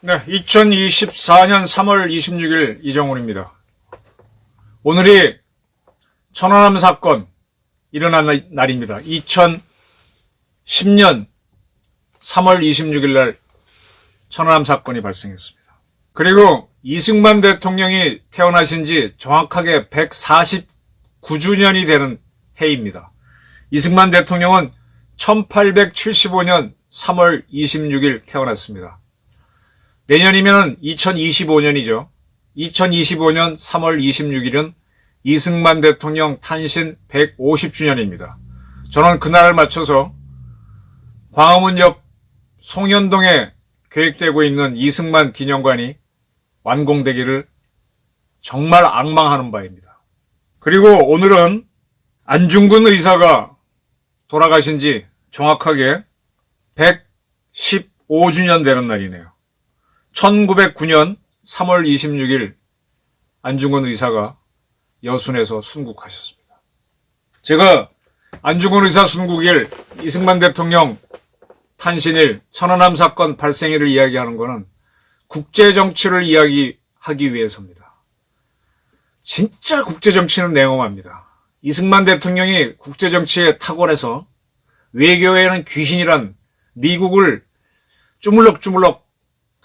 네, 2024년 3월 26일 이정훈입니다. 오늘이 천안함 사건 일어난 날입니다. 2010년 3월 26일 날 천안함 사건이 발생했습니다. 그리고 이승만 대통령이 태어나신 지 정확하게 149주년이 되는 해입니다. 이승만 대통령은 1875년 3월 26일 태어났습니다. 내년이면 2025년이죠. 2025년 3월 26일은 이승만 대통령 탄신 150주년입니다. 저는 그날을 맞춰서 광화문 옆 송현동에 계획되고 있는 이승만 기념관이 완공되기를 정말 앙망하는 바입니다. 그리고 오늘은 안중근 의사가 돌아가신 지 정확하게 115주년 되는 날이네요. 1909년 3월 26일 안중근 의사가 여순에서 순국하셨습니다. 제가 안중근 의사 순국일, 이승만 대통령 탄신일, 천안함 사건 발생일을 이야기하는 것은 국제정치를 이야기하기 위해서입니다. 진짜 국제정치는 냉엄합니다. 이승만 대통령이 국제정치에 탁월해서 외교에는 귀신이란 미국을 주물럭주물럭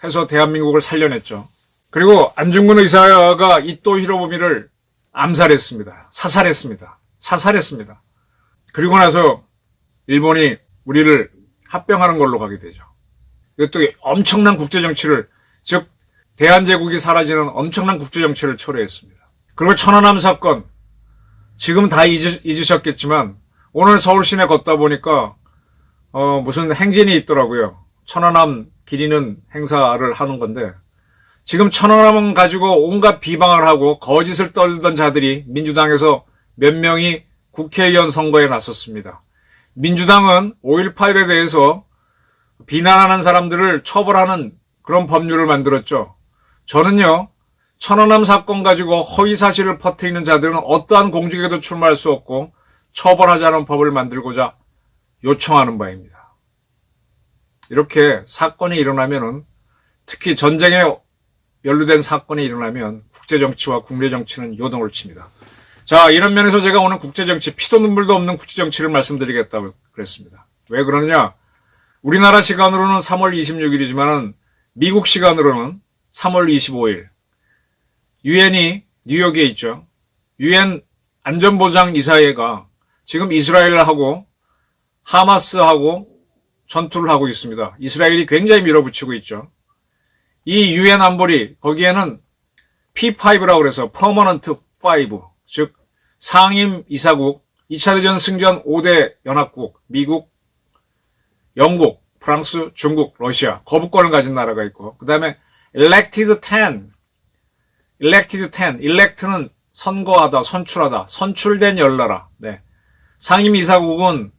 해서 대한민국을 살려냈죠. 그리고 안중근 의사가 이토 히로부미를 암살했습니다. 사살했습니다. 그리고 나서 일본이 우리를 합병하는 걸로 가게 되죠. 이것도 엄청난 국제정치를, 즉 대한제국이 사라지는 엄청난 국제정치를 초래했습니다. 그리고 천안함 사건, 지금 다 잊으셨겠지만 오늘 서울 시내 걷다 보니까 무슨 행진이 있더라고요. 천안함 기리는 행사를 하는 건데, 지금 천안함 가지고 온갖 비방을 하고 거짓을 떨던 자들이 민주당에서 몇 명이 국회의원 선거에 나섰습니다. 민주당은 5.18에 대해서 비난하는 사람들을 처벌하는 그런 법률을 만들었죠. 저는요, 천안함 사건 가지고 허위사실을 퍼뜨리는 자들은 어떠한 공직에도 출마할 수 없고 처벌하자는 법을 만들고자 요청하는 바입니다. 이렇게 사건이 일어나면은, 특히 전쟁에 연루된 사건이 일어나면 국제정치와 국내정치는 요동을 칩니다. 자, 이런 면에서 제가 오늘 국제정치, 피도 눈물도 없는 국제정치를 말씀드리겠다고 그랬습니다. 왜 그러느냐? 우리나라 시간으로는 3월 26일이지만 미국 시간으로는 3월 25일 유엔이 뉴욕에 있죠. 유엔 안전보장이사회가 지금 이스라엘하고 하마스하고 전투를 하고 있습니다. 이스라엘이 굉장히 밀어붙이고 있죠. 이 유엔 안보리, 거기에는 P5라고 그래서 퍼머넌트 5, 즉 상임 이사국, 2차 대전 승전 5대 연합국, 미국, 영국, 프랑스, 중국, 러시아, 거부권을 가진 나라가 있고, 그 다음에 elected 10, elect는 선거하다, 선출하다, 선출된 10나라. 네. 상임 이사국은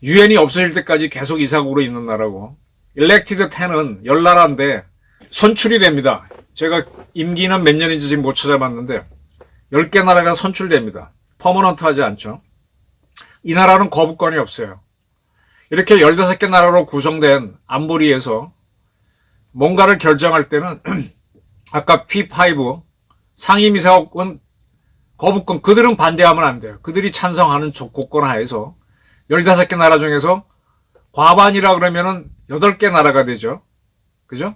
유엔이 없어질 때까지 계속 이사국으로 있는 나라고, elected 10은 10나라인데 선출이 됩니다. 제가 임기는 몇 년인지 지금 못 찾아봤는데 10개 나라가 선출됩니다. 퍼머넌트 하지 않죠. 이 나라는 거부권이 없어요. 이렇게 15개 나라로 구성된 안보리에서 뭔가를 결정할 때는 아까 P5 상임이사국은 거부권, 그들은 반대하면 안 돼요. 그들이 찬성하는 조건 하에서 15개 나라 중에서 과반이라 그러면은 8개 나라가 되죠. 그죠?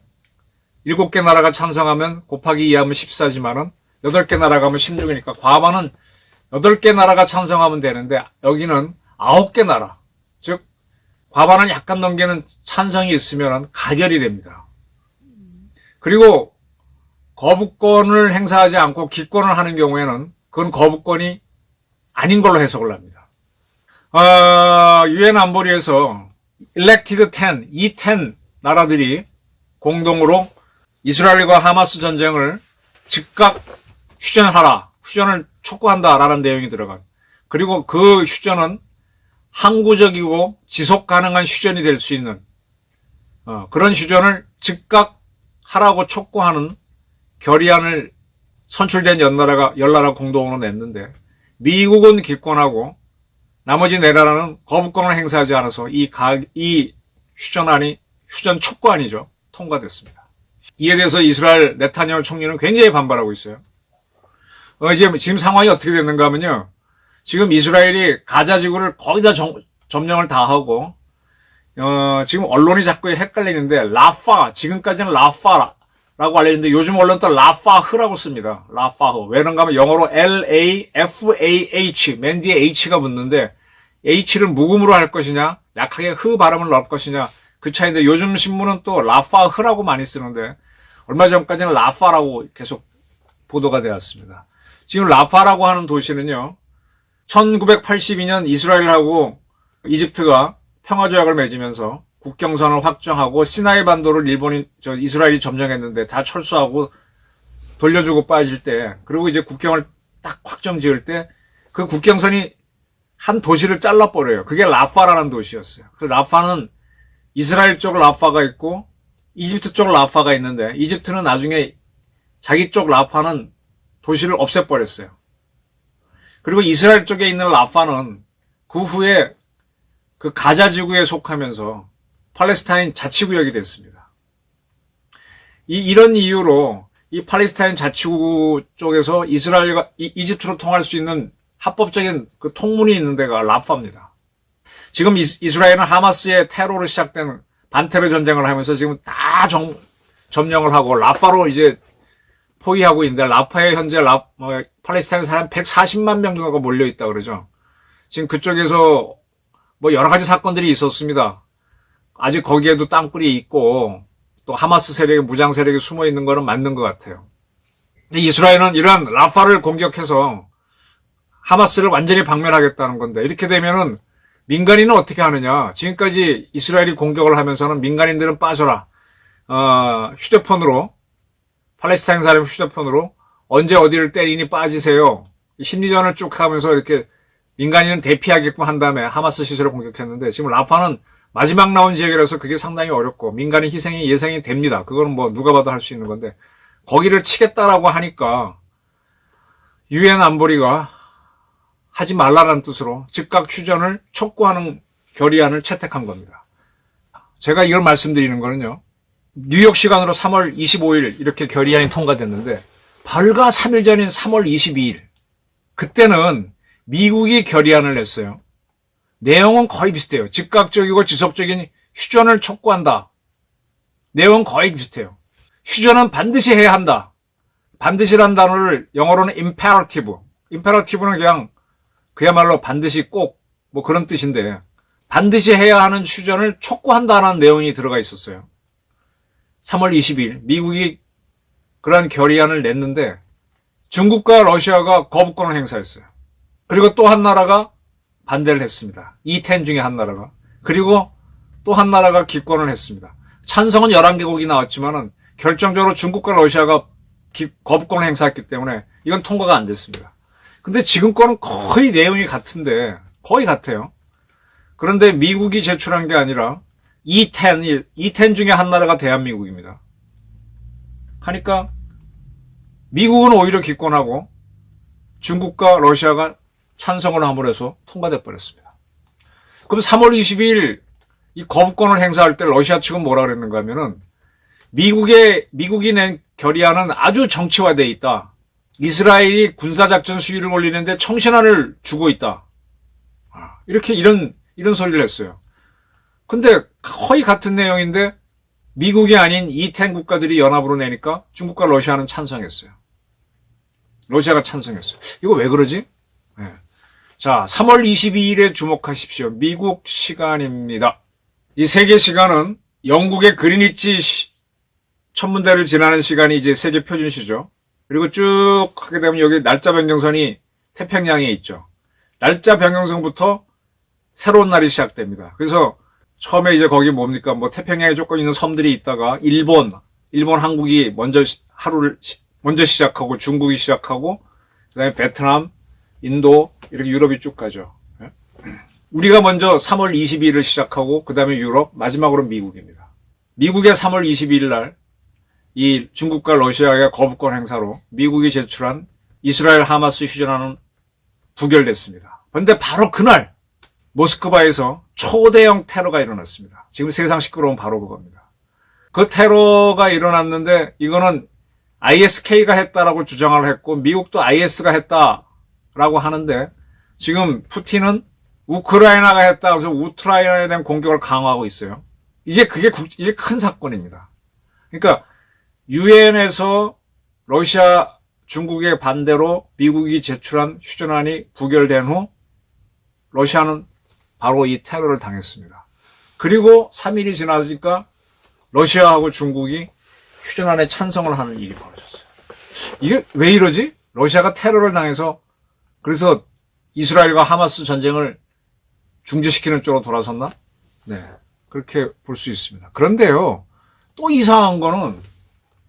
7개 나라가 찬성하면 곱하기 2하면 14지만은 8개 나라가 하면 16이니까 과반은 8개 나라가 찬성하면 되는데, 여기는 9개 나라, 즉 과반은 약간 넘기는 찬성이 있으면 가결이 됩니다. 그리고 거부권을 행사하지 않고 기권을 하는 경우에는 그건 거부권이 아닌 걸로 해석을 합니다. 유엔 안보리에서 elected 10, 이 10 나라들이 공동으로 이스라엘과 하마스 전쟁을 즉각 휴전을 촉구한다라는 내용이 들어간, 그리고 그 휴전은 항구적이고 지속 가능한 휴전이 될 수 있는 그런 휴전을 즉각 하라고 촉구하는 결의안을 선출된 열나라 공동으로 냈는데 미국은 기권하고 나머지 네 나라는 거부권을 행사하지 않아서 이 휴전 촉구안이죠. 통과됐습니다. 이에 대해서 이스라엘 네타냐후 총리는 굉장히 반발하고 있어요. 지금 상황이 어떻게 됐는가 하면요. 지금 이스라엘이 가자 지구를 거의 다 점령을 다 하고, 지금 언론이 자꾸 헷갈리는데, 지금까지는 라파라고 알려졌는데, 요즘 언론 또 라파흐라고 씁니다. 라파흐. 왜 그런가 하면 영어로 LAFAH, 맨 뒤에 H가 붙는데, H를 묵음으로 할 것이냐, 약하게 흐 발음을 넣을 것이냐, 그 차이인데, 요즘 신문은 또 라파흐라고 많이 쓰는데, 얼마 전까지는 라파라고 계속 보도가 되었습니다. 지금 라파라고 하는 도시는요, 1982년 이스라엘하고 이집트가 평화조약을 맺으면서 국경선을 확정하고 시나이 반도를 이스라엘이 점령했는데 다 철수하고 돌려주고 빠질 때, 그리고 이제 국경을 딱 확정 지을 때 그 국경선이 한 도시를 잘라버려요. 그게 라파라는 도시였어요. 그 라파는 이스라엘 쪽 라파가 있고 이집트 쪽 라파가 있는데 이집트는 나중에 자기 쪽 라파는 도시를 없애버렸어요. 그리고 이스라엘 쪽에 있는 라파는 그 후에 그 가자 지구에 속하면서 팔레스타인 자치구역이 됐습니다. 이런 이유로 이 팔레스타인 자치구 쪽에서 이스라엘과 이집트로 통할 수 있는 합법적인 그 통문이 있는 데가 라파입니다. 지금 이스라엘은 하마스의 테러로 시작된 반테러 전쟁을 하면서 지금 다 점령을 하고 라파로 이제 포위하고 있는데, 라파에 현재 팔레스타인 사람 140만 명 정도가 몰려있다 그러죠. 지금 그쪽에서 여러 가지 사건들이 있었습니다. 아직 거기에도 땅굴이 있고, 또 하마스 세력의 무장 세력이 숨어 있는 거는 맞는 것 같아요. 이스라엘은 이러한 라파를 공격해서 하마스를 완전히 박멸하겠다는 건데, 이렇게 되면은 민간인은 어떻게 하느냐. 지금까지 이스라엘이 공격을 하면서는 민간인들은 빠져라. 휴대폰으로, 팔레스타인 사람 휴대폰으로 언제 어디를 때리니 빠지세요. 심리전을 쭉 하면서 이렇게 민간인은 대피하게끔 한 다음에 하마스 시설을 공격했는데, 지금 라파는 마지막 나온 지역이라서 그게 상당히 어렵고 민간인 희생이 예상이 됩니다. 그거는 누가 봐도 할 수 있는 건데, 거기를 치겠다라고 하니까 유엔 안보리가 하지 말라라는 뜻으로 즉각 휴전을 촉구하는 결의안을 채택한 겁니다. 제가 이걸 말씀드리는 거는요, 뉴욕 시간으로 3월 25일 이렇게 결의안이 통과됐는데, 불과 3일 전인 3월 22일, 그때는 미국이 결의안을 냈어요. 내용은 거의 비슷해요. 즉각적이고 지속적인 휴전을 촉구한다. 내용은 거의 비슷해요. 휴전은 반드시 해야 한다. 반드시란 단어를 영어로는 imperative는 그냥 그야말로 반드시 꼭 그런 뜻인데, 반드시 해야 하는 휴전을 촉구한다는 내용이 들어가 있었어요. 3월 20일 미국이 그러한 결의안을 냈는데 중국과 러시아가 거부권을 행사했어요. 그리고 또 한 나라가 반대를 했습니다. E10 중에 한 나라가. 그리고 또 한 나라가 기권을 했습니다. 찬성은 11개국이 나왔지만은 결정적으로 중국과 러시아가 거부권을 행사했기 때문에 이건 통과가 안 됐습니다. 근데 지금 거는 거의 내용이 같은데, 거의 같아요. 그런데 미국이 제출한 게 아니라 E10 중에 한 나라가 대한민국입니다. 하니까 미국은 오히려 기권하고 중국과 러시아가 찬성을 함으로 해서 통과돼 버렸습니다. 그럼 3월 22일 이 거부권을 행사할 때 러시아 측은 뭐라 그랬는가 하면은, 미국이 낸 결의안은 아주 정치화되어 있다. 이스라엘이 군사작전 수위를 올리는데 청신환을 주고 있다. 이런 소리를 했어요. 근데 거의 같은 내용인데 미국이 아닌 E10 국가들이 연합으로 내니까 중국과 러시아는 찬성했어요. 러시아가 찬성했어요. 이거 왜 그러지? 네. 자, 3월 22일에 주목하십시오. 미국 시간입니다. 이 세계 시간은 영국의 그리니치 천문대를 지나는 시간이 이제 세계 표준시죠. 그리고 쭉 하게 되면 여기 날짜 변경선이 태평양에 있죠. 날짜 변경선부터 새로운 날이 시작됩니다. 그래서 처음에 이제 거기 뭡니까? 태평양에 조금 있는 섬들이 있다가 일본, 한국이 먼저 시작하고 중국이 시작하고 그다음에 베트남, 인도 이렇게 유럽이 쭉 가죠. 우리가 먼저 3월 22일을 시작하고 그다음에 유럽, 마지막으로 미국입니다. 미국의 3월 22일 날 이 중국과 러시아의 거부권 행사로 미국이 제출한 이스라엘 하마스 휴전안은 부결됐습니다. 그런데 바로 그날 모스크바에서 초대형 테러가 일어났습니다. 지금 세상 시끄러운 바로 그겁니다. 그 테러가 일어났는데 이거는 ISK가 했다라고 주장을 했고 미국도 IS가 했다라고 하는데 지금 푸틴은 우크라이나가 했다 그래서 우크라이나에 대한 공격을 강화하고 있어요. 이게 큰 사건입니다. 그러니까 유엔에서 러시아, 중국의 반대로 미국이 제출한 휴전안이 부결된 후 러시아는 바로 이 테러를 당했습니다. 그리고 3일이 지나니까 러시아하고 중국이 휴전안에 찬성을 하는 일이 벌어졌어요. 이게 왜 이러지? 러시아가 테러를 당해서 그래서 이스라엘과 하마스 전쟁을 중지시키는 쪽으로 돌아섰나? 네, 그렇게 볼 수 있습니다. 그런데요, 또 이상한 거는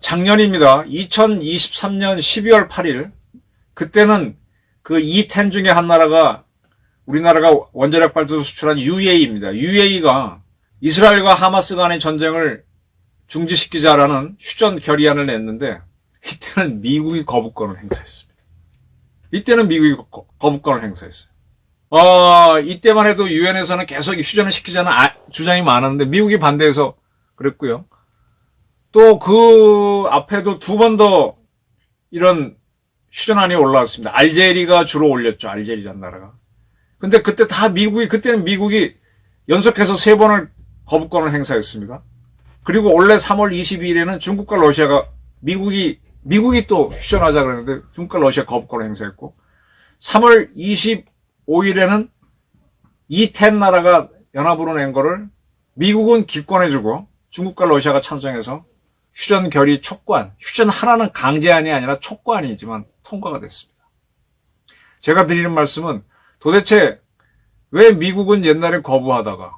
작년입니다. 2023년 12월 8일 그때는 그 E10 중에 한 나라가 우리나라가 원자력 발전소 수출한 UAE입니다. UAE가 이스라엘과 하마스 간의 전쟁을 중지시키자라는 휴전 결의안을 냈는데 이때는 미국이 거부권을 행사했습니다. 이때는 미국이 거부권을 행사했어요. 이때만 해도 유엔에서는 계속 휴전을 시키자는 주장이 많았는데 미국이 반대해서 그랬고요. 또 그 앞에도 두 번 더 이런 휴전안이 올라왔습니다. 알제리가 주로 올렸죠. 알제리라는 나라가. 근데 그때는 미국이 연속해서 3번을 거부권을 행사했습니다. 그리고 올해 3월 22일에는 중국과 러시아가 미국이 또 휴전하자 그랬는데 중국과 러시아 거부권을 행사했고 3월 25일에는 E10 나라가 연합으로 낸 거를 미국은 기권해주고 중국과 러시아가 찬성해서 휴전 결의 촉구안, 휴전 하나는 강제안이 아니라 촉구안이지만 통과가 됐습니다. 제가 드리는 말씀은 도대체 왜 미국은 옛날에 거부하다가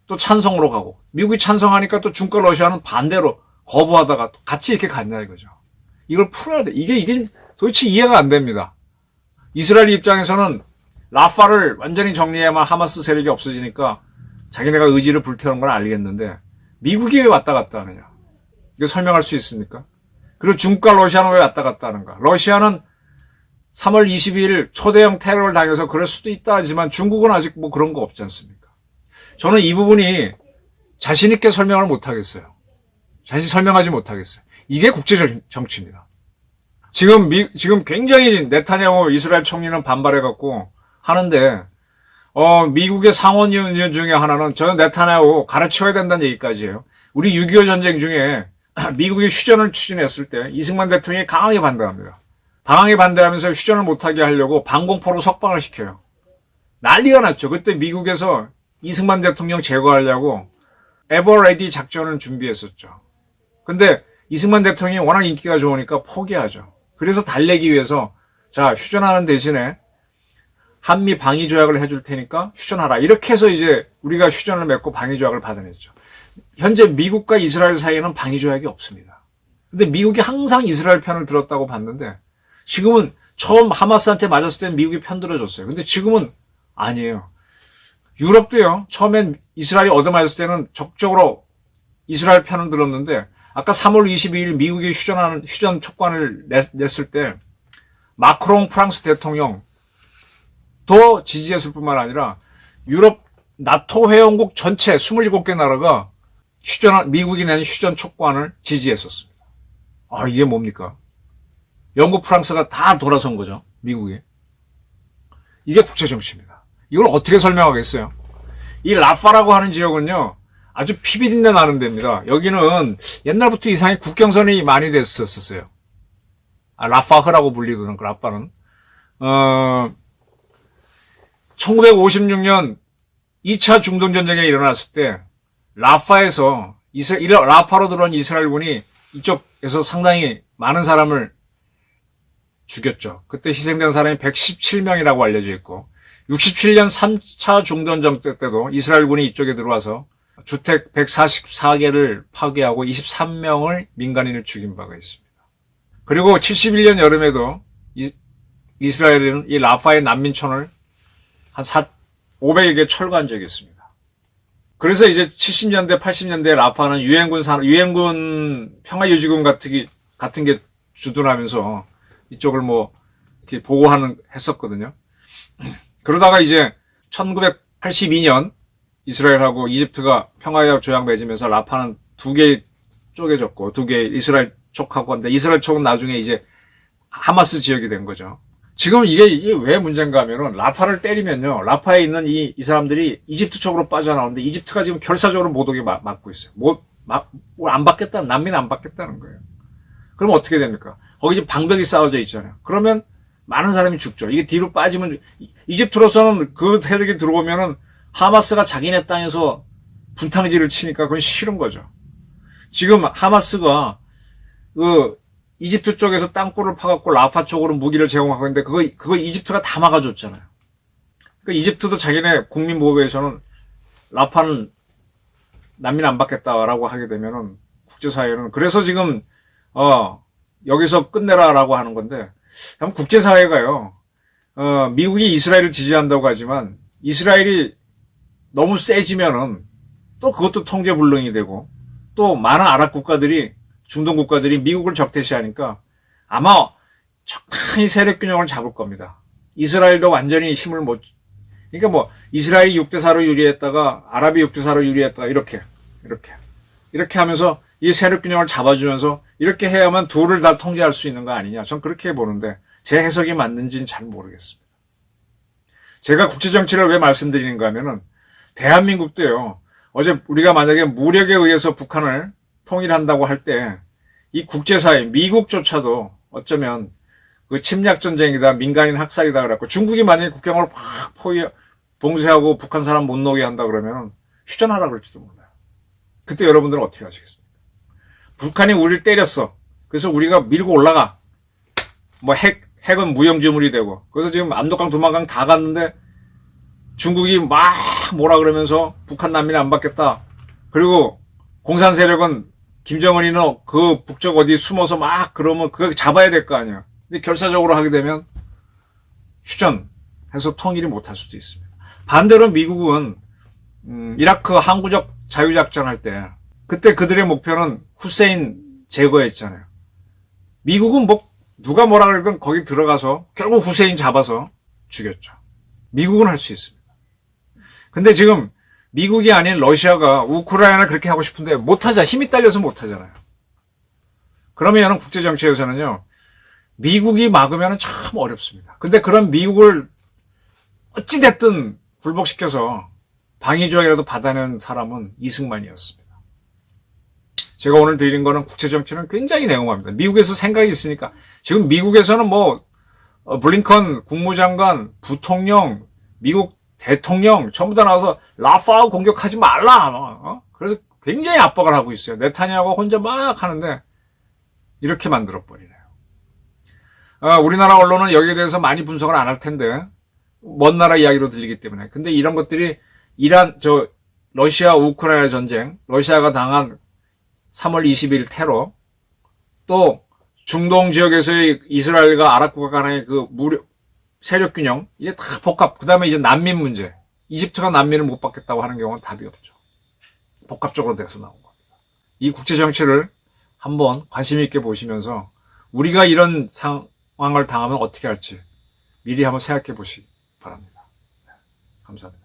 또 찬성으로 가고 미국이 찬성하니까 또 중국과 러시아는 반대로 거부하다가 같이 이렇게 갔냐 이거죠. 이걸 풀어야 돼. 이게 도대체 이해가 안 됩니다. 이스라엘 입장에서는 라파를 완전히 정리해야만 하마스 세력이 없어지니까 자기네가 의지를 불태우는 건 알겠는데 미국이 왜 왔다 갔다 하느냐. 이거 설명할 수 있습니까? 그리고 중국과 러시아는 왜 왔다 갔다 하는가. 러시아는 3월 22일 초대형 테러를 당해서 그럴 수도 있다 하지만 중국은 아직 뭐 그런 거 없지 않습니까? 저는 이 부분이 자신 있게 설명을 못 하겠어요. 설명하지 못하겠어요. 이게 국제 정치입니다. 지금 굉장히 네타냐후 이스라엘 총리는 반발해갖고 하는데, 미국의 상원의원 중에 하나는 저는 네타냐후 가르쳐야 된다는 얘기까지예요. 우리 6.25 전쟁 중에 미국이 휴전을 추진했을 때 이승만 대통령이 강하게 반대합니다. 강하게 반대하면서 휴전을 못하게 하려고 방공포로 석방을 시켜요. 난리가 났죠. 그때 미국에서 이승만 대통령 제거하려고 에버레디 작전을 준비했었죠. 근데 이승만 대통령이 워낙 인기가 좋으니까 포기하죠. 그래서 달래기 위해서 자 휴전하는 대신에 한미 방위 조약을 해줄 테니까 휴전하라. 이렇게 해서 이제 우리가 휴전을 맺고 방위 조약을 받아냈죠. 현재 미국과 이스라엘 사이에는 방위 조약이 없습니다. 근데 미국이 항상 이스라엘 편을 들었다고 봤는데 지금은 처음 하마스한테 맞았을 때는 미국이 편들어줬어요. 근데 지금은 아니에요. 유럽도요. 처음엔 이스라엘이 얻어맞았을 때는 적극적으로 이스라엘 편을 들었는데 아까 3월 22일 미국이 휴전 촉구안을 냈을 때 마크롱 프랑스 대통령도 지지했을 뿐만 아니라 유럽 나토 회원국 전체 27개 나라가 미국이 낸 휴전 촉구안을 지지했었습니다. 이게 뭡니까? 영국, 프랑스가 다 돌아선 거죠. 미국이. 이게 국제 정치입니다. 이걸 어떻게 설명하겠어요? 이 라파라고 하는 지역은요. 아주 피비린내 나는 데입니다. 여기는 옛날부터 이상하게 국경선이 많이 됐었어요. 라파흐라고 불리던 그 라파는. 1956년 2차 중동전쟁이 일어났을 때 라파에서 라파로 들어온 이스라엘군이 이쪽에서 상당히 많은 사람을 죽였죠. 그때 희생된 사람이 117명이라고 알려져 있고 67년 3차 중동전쟁 때도 이스라엘군이 이쪽에 들어와서 주택 144개를 파괴하고 23명을 민간인을 죽인 바가 있습니다. 그리고 71년 여름에도 이스라엘은 이 라파의 난민촌을 한 500여 개 철거한 적이 있습니다. 그래서 이제 70년대, 80년대 라파는 유엔군 평화유지군 같은 게 주둔하면서 이쪽을 뭐 이렇게 했었거든요. 그러다가 이제 1982년 이스라엘하고 이집트가 평화협약 조약 맺으면서 라파는 두 개 쪼개졌고, 두 개 이스라엘 쪽하고 한데, 이스라엘 쪽은 나중에 이제 하마스 지역이 된 거죠. 지금 이게 왜 문제인가 하면은, 라파를 때리면요, 라파에 있는 이 사람들이 이집트 쪽으로 빠져나오는데, 이집트가 지금 결사적으로 못 오게 막고 있어요. 안 받겠다는, 난민 안 받겠다는 거예요. 그럼 어떻게 됩니까? 거기 지금 방벽이 쌓아져 있잖아요. 그러면 많은 사람이 죽죠. 이게 뒤로 빠지면, 이집트로서는 그 세력이 들어오면은, 하마스가 자기네 땅에서 분탕질을 치니까 그건 싫은 거죠. 지금 하마스가 이집트 쪽에서 땅굴을 파갖고 라파 쪽으로 무기를 제공하고 있는데 그거 이집트가 다 막아줬잖아요. 그러니까 이집트도 자기네 국민 보호에서는 라파는 난민 안 받겠다라고 하게 되면은 국제사회는 그래서 지금 여기서 끝내라라고 하는 건데 그럼 국제사회가요. 미국이 이스라엘을 지지한다고 하지만 이스라엘이 너무 세지면은 또 그것도 통제불능이 되고 또 많은 아랍 국가들이 중동 국가들이 미국을 적대시하니까 아마 적당히 세력 균형을 잡을 겁니다. 이스라엘도 완전히 힘을 못 그러니까 뭐 이스라엘이 6대4로 유리했다가 아랍이 6대4로 유리했다가 이렇게 하면서 이 세력 균형을 잡아주면서 이렇게 해야만 둘을 다 통제할 수 있는 거 아니냐. 전 그렇게 보는데 제 해석이 맞는지는 잘 모르겠습니다. 제가 국제정치를 왜 말씀드리는가 하면은 대한민국도요. 어제 우리가 만약에 무력에 의해서 북한을 통일한다고 할 때 이 국제사회 미국조차도 어쩌면 그 침략전쟁이다 민간인 학살이다 그래갖고 중국이 만약에 국경을 확 봉쇄하고 북한 사람 못 나오게 한다 그러면 휴전하라 그럴지도 몰라요. 그때 여러분들은 어떻게 하시겠습니까? 북한이 우리를 때렸어. 그래서 우리가 밀고 올라가. 뭐 핵은 무용지물이 되고 그래서 지금 압록강 두만강 다 갔는데 중국이 막 뭐라 그러면서 북한 난민 안 받겠다. 그리고 공산 세력은 김정은이는 그 북쪽 어디 숨어서 막 그러면 그거 잡아야 될 거 아니야. 근데 결사적으로 하게 되면 휴전해서 통일이 못할 수도 있습니다. 반대로 미국은 이라크 항구적 자유작전 할 때 그때 그들의 목표는 후세인 제거였잖아요. 미국은 뭐 누가 뭐라 그러든 거기 들어가서 결국 후세인 잡아서 죽였죠. 미국은 할 수 있습니다. 근데 지금 미국이 아닌 러시아가 우크라이나를 그렇게 하고 싶은데 못하자. 힘이 딸려서 못하잖아요. 그러면 국제정치에서는요. 미국이 막으면 참 어렵습니다. 근데 그런 미국을 어찌됐든 굴복시켜서 방위조약이라도 받아낸 사람은 이승만이었습니다. 제가 오늘 드린 거는 국제정치는 굉장히 냉혹합니다. 미국에서 생각이 있으니까 지금 미국에서는 뭐 블링컨 국무장관, 부통령, 미국 대통령 전부 다 나와서 라파 공격하지 말라. 그래서 굉장히 압박을 하고 있어요. 네타냐후가 혼자 막 하는데 이렇게 만들어버리네요. 우리나라 언론은 여기에 대해서 많이 분석을 안 할 텐데 먼 나라 이야기로 들리기 때문에. 근데 이런 것들이 러시아 우크라이나 전쟁, 러시아가 당한 3월 20일 테러, 또 중동 지역에서의 이스라엘과 아랍국가 간의 그 세력 균형, 이게 다 그 다음에 이제 난민 문제. 이집트가 난민을 못 받겠다고 하는 경우는 답이 없죠. 복합적으로 돼서 나온 겁니다. 이 국제 정치를 한번 관심 있게 보시면서 우리가 이런 상황을 당하면 어떻게 할지 미리 한번 생각해 보시기 바랍니다. 감사합니다.